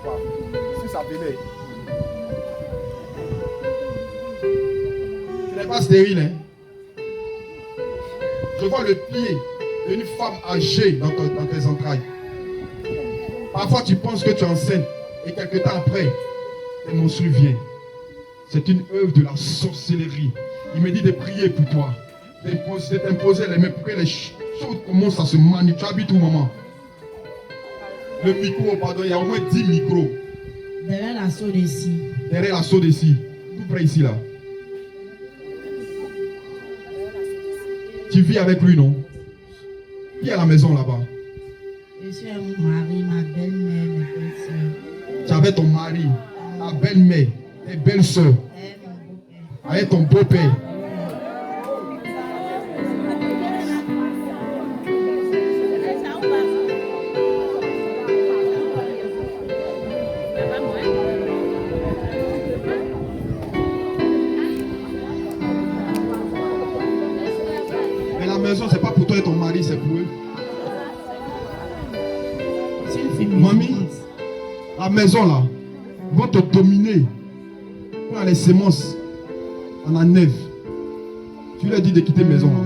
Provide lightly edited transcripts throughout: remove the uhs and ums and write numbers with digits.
femme. Si ça venait. Tu n'es pas stérile, hein? Je vois le pied d'une femme âgée dans tes entrailles. Parfois tu penses que tu es enceinte et quelque temps après, tes menstrues viennent. C'est une œuvre de la sorcellerie. Il me dit de prier pour toi, de t'imposer les mains pour que les choses commencent à se manier. Tu habites où, maman? Le micro, pardon, il y a au moins 10 micros. Derrière la sauce d'ici. Derrière la sauce d'ici. Tout près ici, là. Tu vis avec lui, non? Qui est à la maison là-bas? Je suis mon mari, ma belle-mère, mes belles-sœurs. Tu avais ton mari, ta belle-mère, tes belles-sœurs. Avec ton beau-père. Mais la maison, c'est pas pour toi et ton mari, c'est pour eux. Mamie, la maison là, vont te dominer. Prends les semences en la neve. Tu lui as dit de quitter la maison là.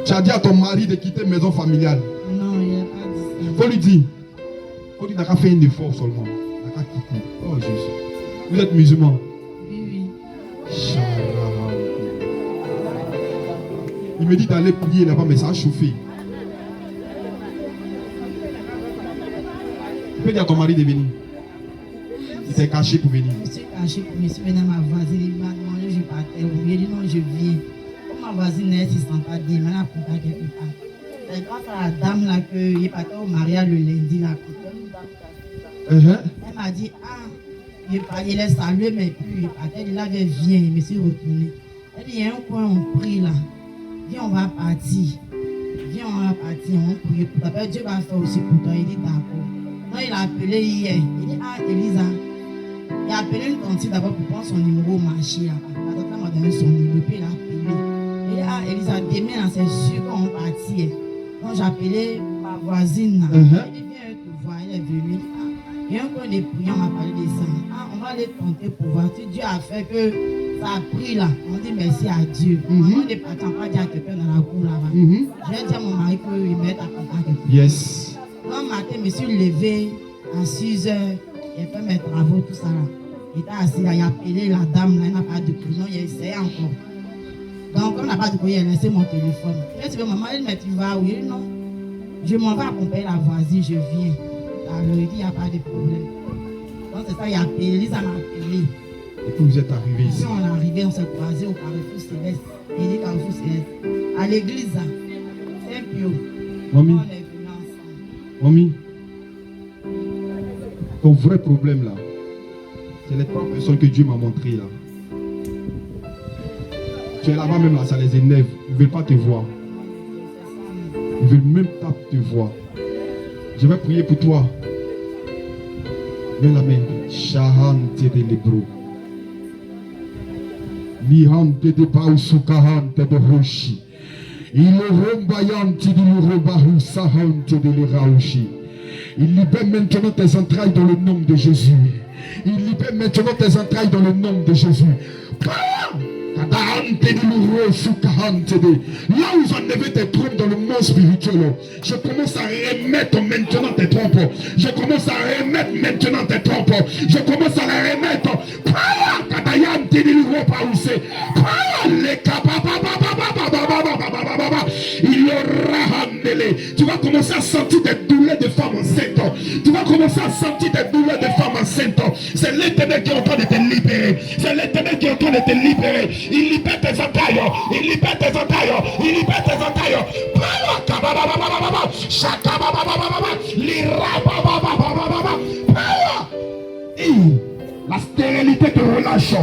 Tu as dit à ton mari de quitter la maison familiale. Non, il n'y a pas dit ça. Faut lui dire. Faut lui dire qu'il a fait un effort seulement. Il a quitté. Oh Jésus. Vous êtes musulman? Oui, oui. Il me dit d'aller prier là-bas, mais ça a chauffé. Tu peux dire à ton mari de venir. Il s'est caché pour venir. Je suis caché pour venir. Maintenant, ma voisine, il m'a demandé, je partais. Il a dit non, je viens. Comme ma voisine elle ne se sent pas bien, maintenant, elle ne quelque part. C'est grâce à la dame là qu'il est parti au mariage le lundi là. Elle m'a dit, il est salué, mais puis il partait, il avait vient, il me suis retourné. Elle dit, il y a un coin, on prie là. Viens, on va partir. Viens, on va partir, on prie pour toi. Dieu va faire aussi pour toi. Il dit, d'accord. Non, il a appelé hier. Il dit, Elisa, il a appelé une tante d'abord pour prendre son numéro au marché là-bas. La tante m'a donné son numéro, puis il a appelé. Il dit, Elisa, demain, c'est sûr qu'on va partir. Donc, j'ai appelé ma voisine là. Il dit, viens te voir, elle est venue. Il y a un coin de prière, on m'a parlé de ça. On va aller tenter pour voir. Si Dieu a fait que ça a pris là, on dit merci à Dieu. On est parti, on va dire à quelqu'un dans la cour là-bas. J'ai dit à mon mari qu'il mette à contact. Yes. Un matin, je me suis levé à 6 heures. J'ai fait mes travaux, tout ça là. Il était assis là, il a appelé la dame là, il n'a pas de prison, il a essayé encore. Donc, comme on n'a pas de courrier, il a laissé mon téléphone. Je dit, maman, elle m'a dit, tu vas, oui, non. Je m'en vais accompagner la voisine, je viens. Alors, il dit, il n'y a pas de problème. Donc, c'est ça, il a appelé, ça m'a appelé. Et puis vous êtes arrivé ici. Puis on est arrivé, on s'est croisés au Carrefour Céleste. Il dit Carrefour Céleste. À l'église, Saint-Pio. Mamie. On est venus ensemble. Mamie, ton vrai problème là, c'est les 3 personnes que Dieu m'a montrées là. Tu es là-bas même là, ça les énerve. Ils ne veulent pas te voir. Ils ne veulent même pas te voir. Je vais prier pour toi. Mets la main. Shahante de l'Hébreu. Nihante de Pausukahante de Roshi. Il rombayanti de l'Urobahu Sahante de l'Iraushi. Il libère maintenant tes entrailles dans le nom de Jésus. Il libère maintenant tes entrailles dans le nom de Jésus. Là où ils ont enlevé tes trompes dans le monde spirituel, je commence à remettre maintenant tes trompes. Je commence à remettre maintenant tes trompes. Je commence à les remettre. Tu vas commencer à sentir des douleurs de femmes enceintes. Tu vas commencer à sentir des douleurs de femmes enceintes. C'est l'Éternel qui est en train de te libérer. C'est l'Éternel qui est en train de te libérer. Il libère tes entrailles. Il libère tes entrailles. Il libère tes entrailles. La stérilité te relâche.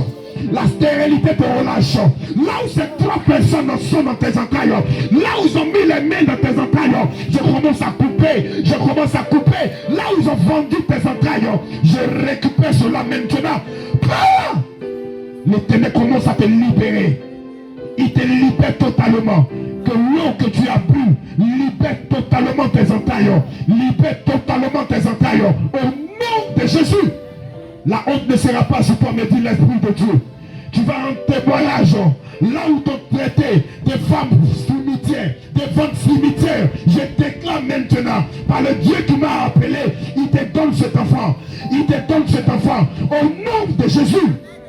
La stérilité te relâche. Là où ces 3 personnes sont dans tes entrailles, là où ils ont mis les mains dans tes entrailles, je commence à couper. Je commence à couper. Là où ils ont vendu tes entrailles, je récupère cela maintenant. L'Éternel commence à te libérer. Il te libère totalement. que l'eau que tu as bu libère totalement tes entrailles. Libère totalement tes entrailles. Au nom de Jésus. La honte ne sera pas sur toi, mais dit l'Esprit de Dieu. Tu vas en témoignage, là où t'ont traité des femmes cimetières, des ventes cimetières. Je déclare maintenant, par le Dieu qui m'a appelé, il te donne cet enfant. Il te donne cet enfant. Au nom de Jésus.